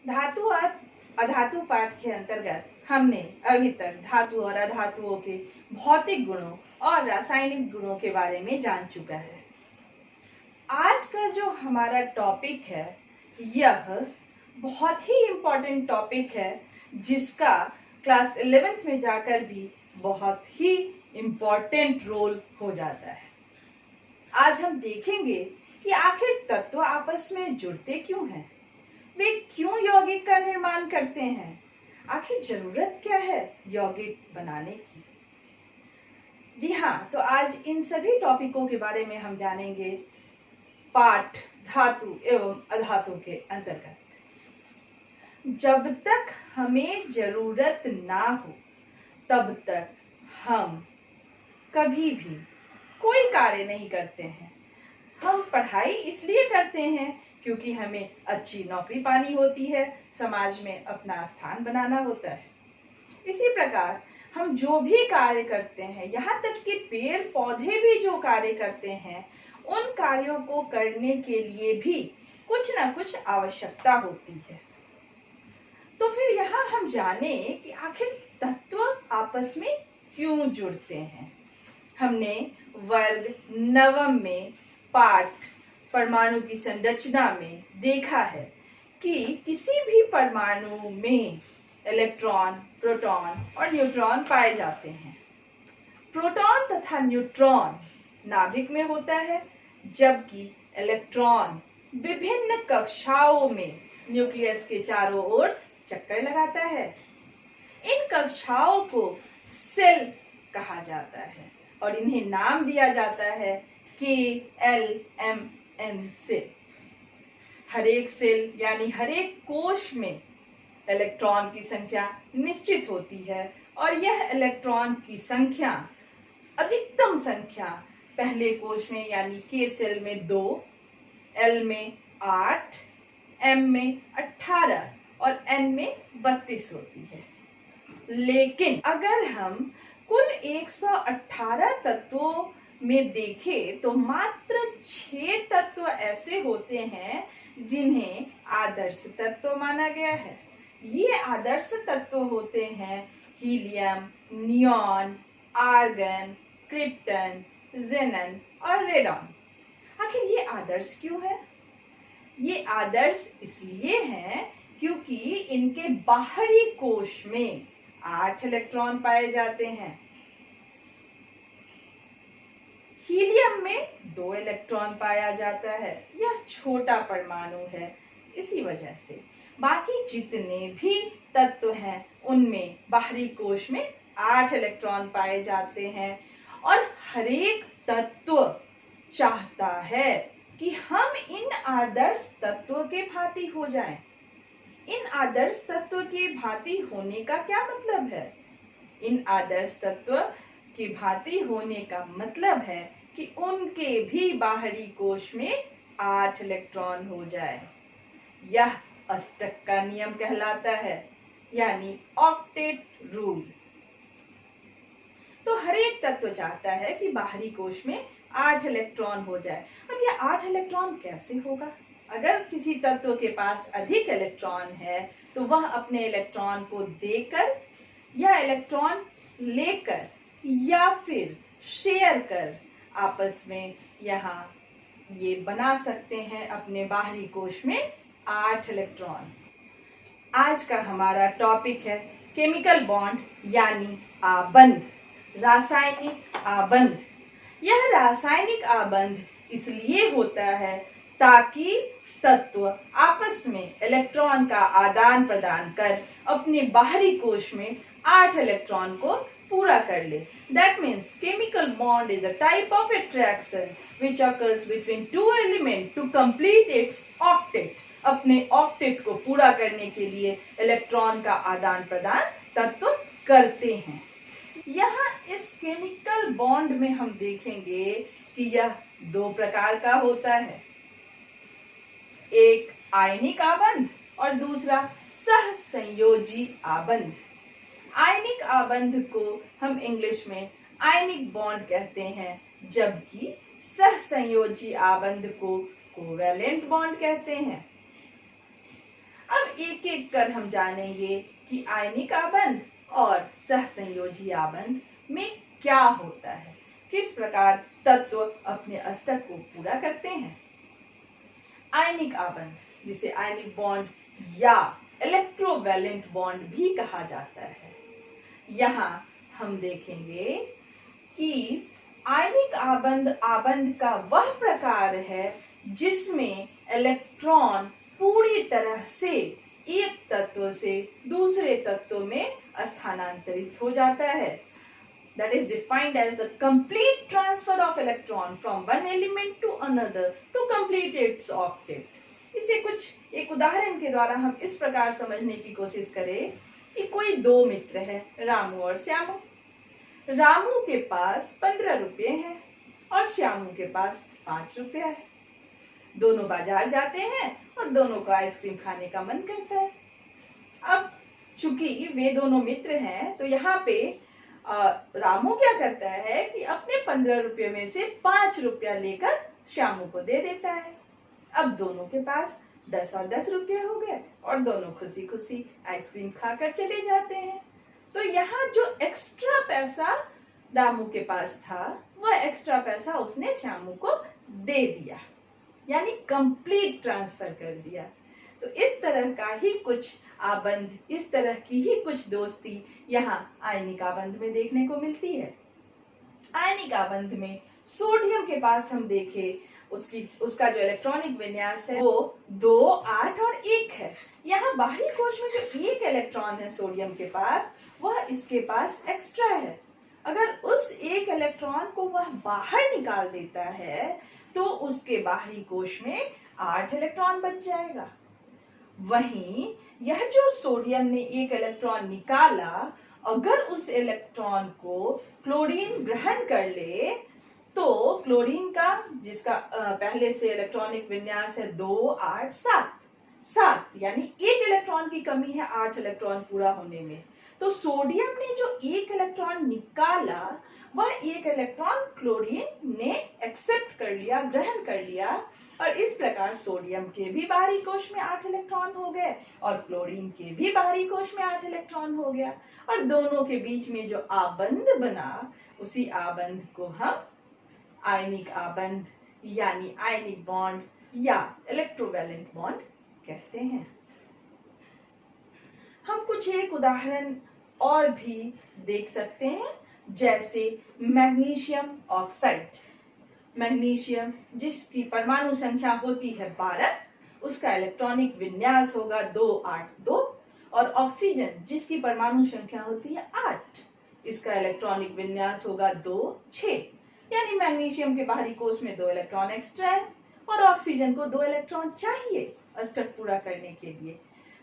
धातु और अधातु पाठ के अंतर्गत हमने अभी तक धातु और अधातुओं के भौतिक गुणों और रासायनिक गुणों के बारे में जान चुका है। आज का जो हमारा टॉपिक है यह बहुत ही इम्पोर्टेंट टॉपिक है, जिसका क्लास 11th में जाकर भी बहुत ही इम्पोर्टेंट रोल हो जाता है। आज हम देखेंगे कि आखिर तत्व आपस में जुड़ते क्यों हैं, वे क्यों यौगिक का निर्माण करते हैं, आखिर जरूरत क्या है यौगिक बनाने की। जी हाँ, तो आज इन सभी टॉपिकों के बारे में हम जानेंगे पाठ धातु एवं अधातु के अंतर्गत। जब तक हमें जरूरत ना हो तब तक हम कभी भी कोई कार्य नहीं करते हैं। हम पढ़ाई इसलिए करते हैं क्योंकि हमें अच्छी नौकरी पानी होती है, समाज में अपना स्थान बनाना होता है। इसी प्रकार हम जो भी कार्य करते हैं, यहाँ तक कि पेड़ पौधे भी जो कार्य करते हैं, उन कार्यों को करने के लिए भी कुछ ना कुछ आवश्यकता होती है। तो फिर यहाँ हम जाने कि आखिर तत्व आपस में क्यों जुड़ते हैं। हमने वर्ग 9 में पाठ परमाणु की संरचना में देखा है कि किसी भी परमाणु में इलेक्ट्रॉन, प्रोटॉन और न्यूट्रॉन पाए जाते हैं। प्रोटॉन तथा न्यूट्रॉन नाभिक में होता है, जबकि इलेक्ट्रॉन विभिन्न कक्षाओं में न्यूक्लियस के चारों ओर चक्कर लगाता है। इन कक्षाओं को सेल कहा जाता है और इन्हें नाम दिया जाता है KLMN सेल। हर एक सेल यानी हर एक कोश में इलेक्ट्रॉन की संख्या निश्चित होती है और यह इलेक्ट्रॉन की संख्या, अधिकतम संख्या पहले कोश में यानी K सेल में 2, L में 8, M में 18 और N में 32 होती है। लेकिन अगर हम कुल 118 तत्वों में देखें तो मात्र 6 तत्व ऐसे होते हैं जिन्हें आदर्श तत्व माना गया है। ये आदर्श तत्व होते हैं हीलियम, नियॉन, आर्गन, क्रिप्टन, ज़ेनन और रेडॉन। आखिर ये आदर्श क्यों है? ये आदर्श इसलिए हैं क्योंकि इनके बाहरी कोश में 8 इलेक्ट्रॉन पाए जाते हैं। हीलियम में 2 इलेक्ट्रॉन पाया जाता है, यह छोटा परमाणु है, इसी वजह से बाकी जितने भी तत्व हैं उनमें बाहरी कोश में 8 इलेक्ट्रॉन पाए जाते हैं। और हर एक तत्व चाहता है कि हम इन आदर्श तत्वों के भांति हो जाएं। इन आदर्श तत्व के भांति होने का क्या मतलब है? इन आदर्श तत्व की भांति होने का मतलब है कि उनके भी बाहरी कोश में 8 इलेक्ट्रॉन हो जाए। यह अष्टक का नियम कहलाता है, यानी ऑक्टेट रूल। तो हर एक तत्व चाहता है कि बाहरी कोश में 8 इलेक्ट्रॉन हो जाए। अब यह 8 इलेक्ट्रॉन कैसे होगा? अगर किसी तत्व के पास अधिक इलेक्ट्रॉन है तो वह अपने इलेक्ट्रॉन को देकर या इलेक्ट्रॉन लेकर या फिर शेयर कर आपस में यहाँ ये बना सकते हैं अपने बाहरी कोश में 8 इलेक्ट्रॉन। आज का हमारा टॉपिक है केमिकल बॉन्ड यानी आबंध, रासायनिक आबंध। यह रासायनिक आबंध इसलिए होता है ताकि तत्व आपस में इलेक्ट्रॉन का आदान प्रदान कर अपने बाहरी कोश में 8 इलेक्ट्रॉन को पूरा कर ले। That means chemical bond is a type of attraction which occurs between two elements to complete its octet. अपने ऑक्टेट को पूरा करने के लिए इलेक्ट्रॉन का आदान प्रदान तत्व करते हैं। यहाँ इस केमिकल बॉन्ड में हम देखेंगे कि यह 2 प्रकार का होता है, एक आयनिक आबंध और दूसरा सहसंयोजी आबंध। आयनिक आबंध को हम इंग्लिश में आयनिक बॉन्ड कहते हैं, जबकि सहसंयोजी आबंध को कोवैलेंट बॉन्ड कहते हैं। अब एक एक कर हम जानेंगे कि आयनिक आबंध और सहसंयोजी आबंध में क्या होता है, किस प्रकार तत्व अपने अष्टक को पूरा करते हैं। आयनिक आबंध, जिसे आयनिक बॉन्ड या इलेक्ट्रोवैलेंट बॉन्ड भी कहा जाता है। यहाँ हम देखेंगे कि आयनिक आबंध का वह प्रकार है जिसमें इलेक्ट्रॉन पूरी तरह से एक तत्व से दूसरे तत्व में स्थानांतरित हो जाता है। That is defined as the complete transfer of electron from one element to another to complete its octet. इसे कुछ एक उदाहरण के द्वारा हम इस प्रकार समझने की कोशिश करें कि कोई दो मित्र है, रामू और श्यामू। रामू के पास 15 रुपये हैं और श्यामू के पास 5 रुपया है। दोनों बाजार जाते हैं और दोनों को आइसक्रीम खाने का मन करता है। अब चूंकि वे दोनों मित्र हैं तो यहाँ पे रामू क्या करता है कि अपने 15 रुपये में से 5 रुपया लेकर श्यामू को दे देता है। अब दोनों के पास 10 और 10 रुपये हो गए और दोनों खुशी खुशी आइसक्रीम खाकर चले जाते हैं। तो यहाँ जो एक्स्ट्रा पैसा रामू के पास था वह एक्स्ट्रा पैसा उसने श्यामू को दे दिया, यानी कंप्लीट ट्रांसफर कर दिया। तो इस तरह का ही कुछ आबंध, इस तरह की ही कुछ दोस्ती यहाँ आयनिक आबंध में देखने को मिलती है। आयनिक आबंध में सोडियम के पास हम देखें उसका जो इलेक्ट्रॉनिक विन्यास है वो 2, 8 और 1 है। यहाँ बाहरी कोश में जो एक इलेक्ट्रॉन है सोडियम के पास, वह इसके पास एक्स्ट्रा है। अगर उस एक इलेक्ट्रॉन को वह बाहर निकाल देता है तो उसके बाहरी कोश में 8 इलेक्ट्रॉन बच जाएगा। वहीं यह जो सोडियम ने एक इलेक्ट्रॉन निकाला, अगर उस इलेक्ट्रॉन को क्लोरीन ग्रहण कर ले तो क्लोरीन का, जिसका पहले से इलेक्ट्रॉनिक विन्यास है 2, 8, 7, यानी एक इलेक्ट्रॉन की कमी है 8 इलेक्ट्रॉन पूरा होने में। तो सोडियम ने जो एक इलेक्ट्रॉन निकाला वह एक इलेक्ट्रॉन क्लोरीन ने एक्सेप्ट कर लिया, ग्रहण कर लिया, और इस प्रकार सोडियम के भी बाहरी कोश में 8 इलेक्ट्रॉन हो गए और क्लोरीन के भी बाहरी कोश में 8 इलेक्ट्रॉन हो गया। और दोनों के बीच में जो आबंध बना, उसी आबंध को हम आयनिक आबंध यानी आयनिक बॉन्ड या इलेक्ट्रोवैलेंट बॉन्ड कहते हैं। हम कुछ एक उदाहरण और भी देख सकते हैं, जैसे मैग्नीशियम ऑक्साइड। मैग्नीशियम जिसकी परमाणु संख्या होती है 12, उसका इलेक्ट्रॉनिक विन्यास होगा 2, 8, 2, और ऑक्सीजन जिसकी परमाणु संख्या होती है 8, इसका इलेक्ट्रॉनिक विन्यास होगा 2, 6, यानी मैग्नीशियम के बाहरी कोश में 2 इलेक्ट्रॉन एक्स्ट्रा है और ऑक्सीजन को 2 इलेक्ट्रॉन चाहिए अष्टक पूरा करने के लिए।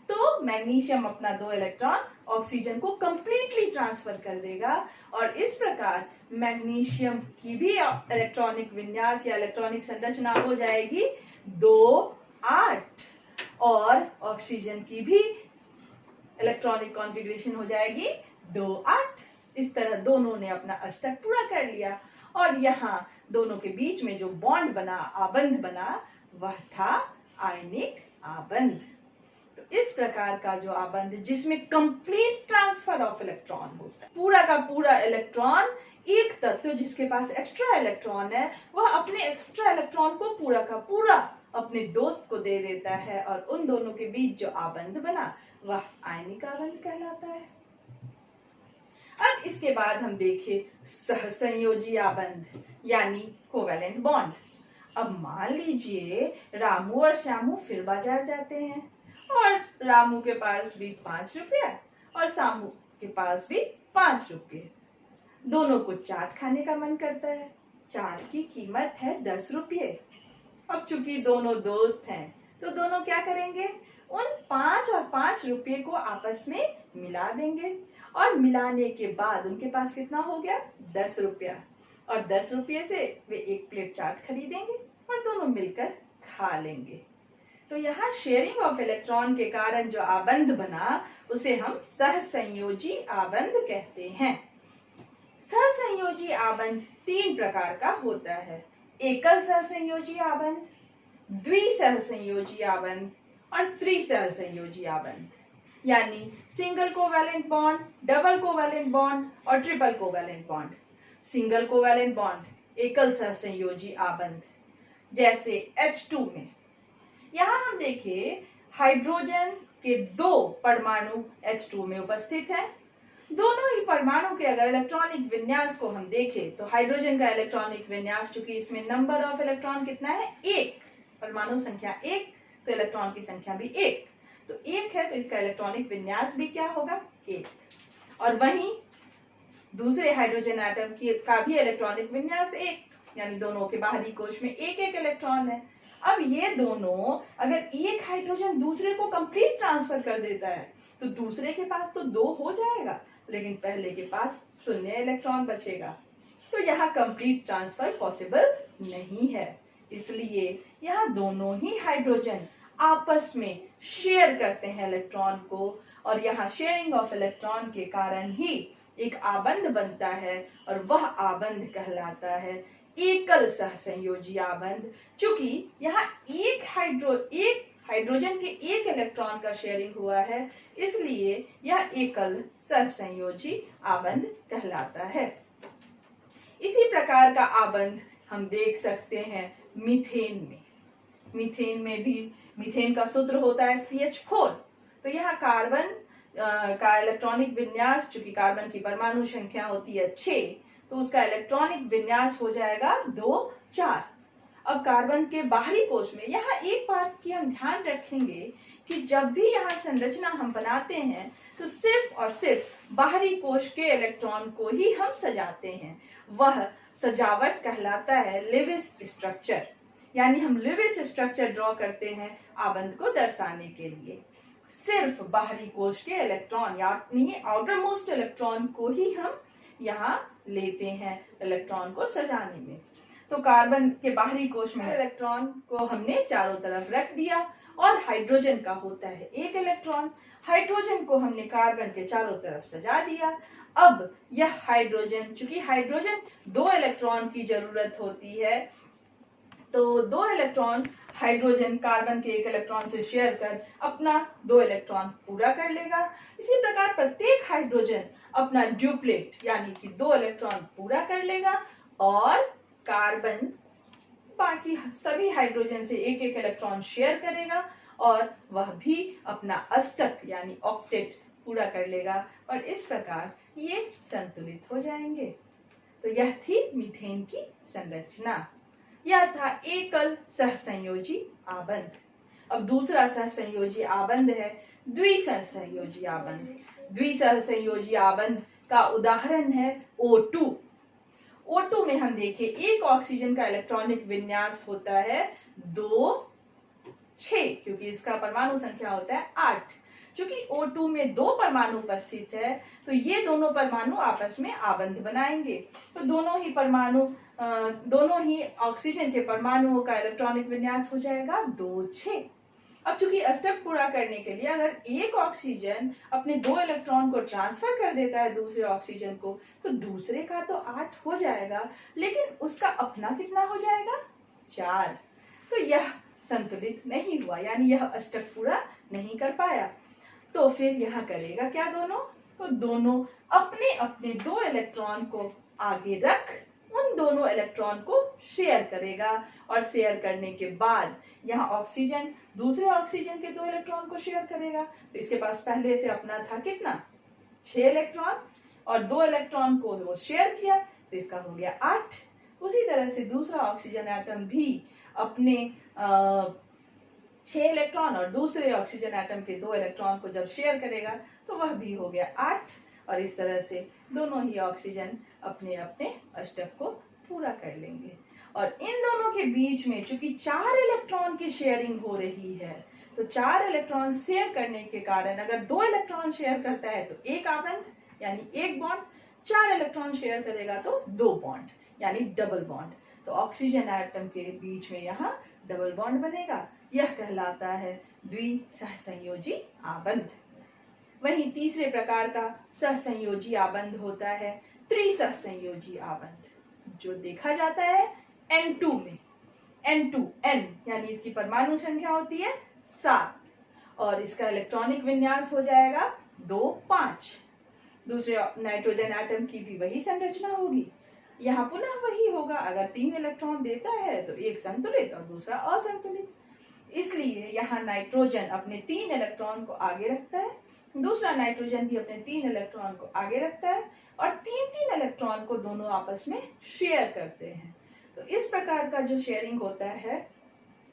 तो मैग्नीशियम अपना 2 इलेक्ट्रॉन ऑक्सीजन को कंप्लीटली ट्रांसफर कर देगा और इस प्रकार मैग्नीशियम की भी इलेक्ट्रॉनिक विन्यास या इलेक्ट्रॉनिक संरचना हो जाएगी 2, 8 और ऑक्सीजन की भी इलेक्ट्रॉनिक कॉन्फ़िगरेशन हो जाएगी 2, 8। इस तरह दोनों ने अपना अष्टक पूरा कर लिया और यहाँ दोनों के बीच में जो बॉन्ड बना, आबंध बना, वह था आयनिक आबंध। तो इस प्रकार का जो आबंध जिसमें कंप्लीट ट्रांसफर ऑफ इलेक्ट्रॉन होता है, पूरा का पूरा इलेक्ट्रॉन, एक तत्व जिसके पास एक्स्ट्रा इलेक्ट्रॉन है वह अपने एक्स्ट्रा इलेक्ट्रॉन को पूरा का पूरा अपने दोस्त को दे देता है और उन दोनों के बीच जो आबंध बना वह आयनिक आबंध कहलाता है। अब इसके बाद हम देखें सहसंयोजी आबंध यानी कोवैलेंट बॉन्ड। अब मान लीजिए रामू और श्यामू फिर बाजार जाते हैं और रामू के पास भी 5 रुपया और श्यामू के पास भी 5 रुपये। दोनों को चाट खाने का मन करता है। चाट की कीमत है 10 रुपये। अब चूंकि दोनों दोस्त हैं तो दोनों क्या करेंगे, उन 5 और 5 रुपये को आपस में मिला देंगे और मिलाने के बाद उनके पास कितना हो गया, 10 रुपया, और 10 रुपये से वे एक प्लेट चाट खरीदेंगे और दोनों मिलकर खा लेंगे। तो यहाँ शेयरिंग ऑफ इलेक्ट्रॉन के कारण जो आबंध बना उसे हम सहसंयोजी आबंध कहते हैं। सहसंयोजी आबंध 3 प्रकार का होता है, एकल सहसंयोजी आबंध, द्विसहसंयोजी आबंध और त्रिसहसंयोजी आबंध, यानी single covalent bond, double covalent bond और triple covalent bond. Single covalent bond एकल सहसंयोजी आबंध, जैसे H2 में। यहाँ हम देखें हाइड्रोजन के 2 परमाणु H2 में उपस्थित हैं। दोनों ही परमाणु के अगर इलेक्ट्रॉनिक विन्यास को हम देखें तो हाइड्रोजन का इलेक्ट्रॉनिक विन्यास, चूंकि इसमें नंबर ऑफ इलेक्ट्रॉन कितना है, 1, परमाणु संख्या 1, तो इलेक्ट्रॉन की संख्या भी 1, तो 1 है, तो इसका इलेक्ट्रॉनिक विन्यास भी क्या होगा, 1। और वहीं दूसरे हाइड्रोजन एटम का भी इलेक्ट्रॉनिक विन्यास 1, यानी दोनों के बाहरी कोश में 1-1 इलेक्ट्रॉन है। अब ये दोनों, अगर एक हाइड्रोजन दूसरे को कंप्लीट ट्रांसफर कर देता है तो दूसरे के पास तो 2 हो जाएगा, लेकिन पहले के पास 0 इलेक्ट्रॉन बचेगा, तो यहाँ कंप्लीट ट्रांसफर पॉसिबल नहीं है। इसलिए यहाँ दोनों ही हाइड्रोजन आपस में शेयर करते हैं इलेक्ट्रॉन को, और यहाँ शेयरिंग ऑफ इलेक्ट्रॉन के कारण ही एक आबंध बनता है, और वह आबंध कहलाता है एकल सहसंयोजी आबंध। चूंकि यहाँ एक हाइड्रोजन के 1 इलेक्ट्रॉन का शेयरिंग हुआ है, इसलिए यह एकल सहसंयोजी आबंध कहलाता है। इसी प्रकार का आबंध हम देख सकते हैं मीथेन में। मीथेन में भी मीथेन का सूत्र होता है CH4। तो यहाँ कार्बन का इलेक्ट्रॉनिक विन्यास, चूंकि कार्बन की परमाणु संख्या होती है 6, तो उसका इलेक्ट्रॉनिक विन्यास हो जाएगा 2-4। अब कार्बन के बाहरी कोश में यहाँ एक बात की हम ध्यान रखेंगे कि जब भी यहाँ संरचना हम बनाते हैं तो सिर्फ और सिर्फ बाहरी कोश के इलेक्ट्रॉन को ही हम सजाते हैं। वह सजावट कहलाता है लेविस स्ट्रक्चर, यानी हम लेविस स्ट्रक्चर ड्रॉ करते हैं आबंध को दर्शाने के लिए। सिर्फ बाहरी कोश के इलेक्ट्रॉन यानी आउटर मोस्ट इलेक्ट्रॉन को ही हम यहाँ लेते हैं इलेक्ट्रॉन को सजाने में। तो कार्बन के बाहरी कोश में इलेक्ट्रॉन को हमने चारों तरफ रख दिया, और हाइड्रोजन का होता है 1 इलेक्ट्रॉन। हाइड्रोजन को हमने कार्बन के चारों तरफ सजा दिया। अब यह हाइड्रोजन, चूंकि हाइड्रोजन 2 इलेक्ट्रॉन की जरूरत होती है, तो 2 इलेक्ट्रॉन हाइड्रोजन कार्बन के 1 इलेक्ट्रॉन से शेयर कर अपना 2 इलेक्ट्रॉन पूरा कर लेगा। इसी प्रकार प्रत्येक हाइड्रोजन अपना ड्यूप्लेट यानी कि 2 इलेक्ट्रॉन पूरा कर लेगा, और कार्बन बाकी सभी हाइड्रोजन से 1-1 इलेक्ट्रॉन शेयर करेगा, और वह भी अपना अष्टक यानी ऑक्टेट पूरा कर लेगा, और इस प्रकार ये संतुलित हो जाएंगे। तो यह थी मीथेन की संरचना। यह था एकल सहसंयोजी आबंध। अब दूसरा सहसंयोजी आबंध है द्विसहसंयोजी आबंध। द्विसहसंयोजी आबंध का उदाहरण है O2। O2 में हम देखें एक ऑक्सीजन का इलेक्ट्रॉनिक विन्यास होता है 2-6, क्योंकि इसका परमाणु संख्या होता है 8। चूंकि O2 में 2 परमाणु उपस्थित है, तो ये दोनों परमाणु आपस में आबंध बनाएंगे। तो दोनों ही ऑक्सीजन के परमाणुओं का इलेक्ट्रॉनिक विन्यास हो जाएगा 2-6। अब चूंकि अष्टक पूरा करने के लिए अगर एक ऑक्सीजन अपने 2 इलेक्ट्रॉन को ट्रांसफर कर देता है दूसरे ऑक्सीजन को, तो दूसरे का तो 8 हो जाएगा, लेकिन उसका अपना कितना हो जाएगा, 4। तो यह संतुलित नहीं हुआ, यानी यह अष्टक पूरा नहीं कर पाया। तो फिर यहाँ करेगा क्या दोनों, तो दोनों अपने अपने 2 इलेक्ट्रॉन को आगे रख उन दोनों इलेक्ट्रॉन को शेयर करेगा, और शेयर करने के बाद यहाँ ऑक्सीजन दूसरे ऑक्सीजन के 2 इलेक्ट्रॉन को शेयर करेगा। तो इसके पास पहले से अपना था कितना, 6 इलेक्ट्रॉन, और 2 इलेक्ट्रॉन को वो शेयर किया, तो इसका हो गया 8। उसी तरह से दूसरा ऑक्सीजन एटम भी अपने 6 इलेक्ट्रॉन और दूसरे ऑक्सीजन एटम के 2 इलेक्ट्रॉन को जब शेयर करेगा तो वह भी हो गया 8, और इस तरह से दोनों ही ऑक्सीजन अपने अपने अष्टक को पूरा कर लेंगे। और इन दोनों के बीच में चूंकि 4 इलेक्ट्रॉन की शेयरिंग हो रही है, तो 4 इलेक्ट्रॉन शेयर करने के कारण अगर 2 इलेक्ट्रॉन शेयर करता है तो 1 आबंध यानी 1 बॉन्ड, 4 इलेक्ट्रॉन शेयर करेगा तो 2 बॉन्ड यानी डबल बॉन्ड। तो ऑक्सीजन एटम के बीच में यहाँ डबल बॉन्ड बनेगा। यह कहलाता है द्विसहसंयोजी आबंध। वहीं तीसरे प्रकार का सहसंयोजी आबंध होता है त्रिसहसंयोजी आबंध, जो देखा जाता है N2 में। N2 N यानी इसकी परमाणु संख्या होती है 7, और इसका इलेक्ट्रॉनिक विन्यास हो जाएगा 2-5। दूसरे नाइट्रोजन एटम की भी वही संरचना होगी। यहाँ पुनः वही होगा, अगर 3 इलेक्ट्रॉन देता है तो एक संतुलित और दूसरा असंतुलित। इसलिए यहाँ नाइट्रोजन अपने 3 इलेक्ट्रॉन को आगे रखता है, दूसरा नाइट्रोजन भी अपने 3 इलेक्ट्रॉन को आगे रखता है और 3-3 इलेक्ट्रॉन को दोनों आपस में शेयर करते हैं। तो इस प्रकार का जो शेयरिंग होता है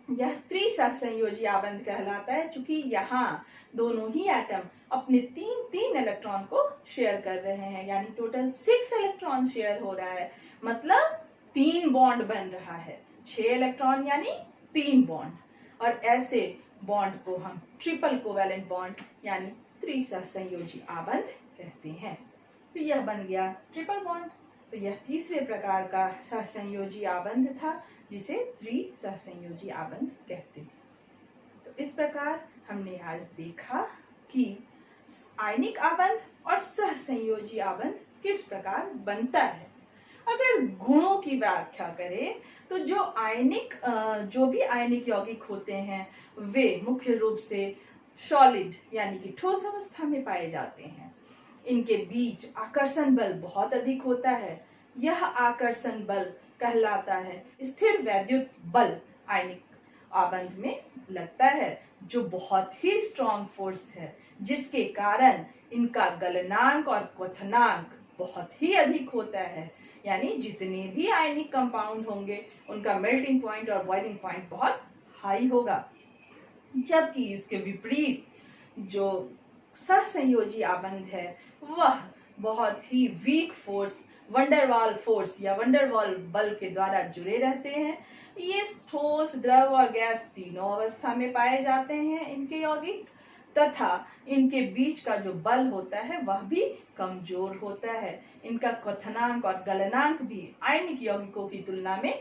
यह त्रिसहसंयोजी आबंध कहलाता है, क्योंकि यहाँ दोनों ही एटम अपने 3-3 इलेक्ट्रॉन को शेयर कर रहे हैं, यानी टोटल 6 इलेक्ट्रॉन शेयर हो रहा है, मतलब 3 बॉन्ड बन रहा है। 6 इलेक्ट्रॉन यानी 3 बॉन्ड, और ऐसे बॉन्ड को हम ट्रिपल कोवैलेंट बॉन्ड यानी त्रिसहसंयोजी आबंध कहते हैं। तो यह बन गया ट्रिपल बॉन्ड। तो यह तीसरे प्रकार का सहसंयोजी आबंध था, जिसे त्रिसहसंयोजी आबंध कहते हैं। तो इस प्रकार हमने आज देखा कि आयनिक आबंध और सहसंयोजी आबंध किस प्रकार बनता है। अगर गुणों की व्याख्या करें तो जो भी आयनिक यौगिक होते हैं वे मुख्य रूप से सॉलिड यानी कि ठोस अवस्था में पाए जाते हैं। इनके बीच आकर्षण बल बहुत अधिक होता है। यह आकर्षण बल कहलाता है स्थिर वैद्युत बल आयनिक आबंध में लगता है, जो बहुत ही स्ट्रॉन्ग फोर्स है, जिसके कारण इनका गलनांक और क्वथनांक बहुत ही अधिक होता है। यानी जितने भी आयनिक कंपाउंड होंगे उनका मेल्टिंग पॉइंट और बॉइलिंग पॉइंट बहुत हाई होगा। जबकि इसके विपरीत जो सहसंयोजी आबंध है वह बहुत ही वीक फोर्स वंडरवाल फोर्स या वंडरवाल बल के द्वारा जुड़े रहते हैं। ये ठोस, द्रव और गैस तीनों अवस्था में पाए जाते हैं इनके यौगिक, तथा इनके बीच का जो बल होता है वह भी कमजोर होता है। इनका क्वथनांक और गलनांक भी आयनिक यौगिकों की तुलना में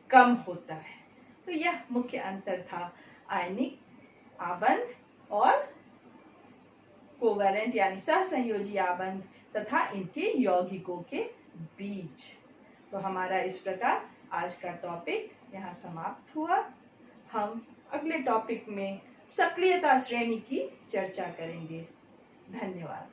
कम होता है। तो यह मुख्य अंतर था आयनिक आबंध और कोवैलेंट यानी सहसंयोजी आबंध तथा इनके यौगिकों के बीच। तो हमारा इस प्रकार आज का टॉपिक यहाँ समाप्त हुआ। हम अगले टॉपिक में सक्रियता श्रेणी की चर्चा करेंगे। धन्यवाद।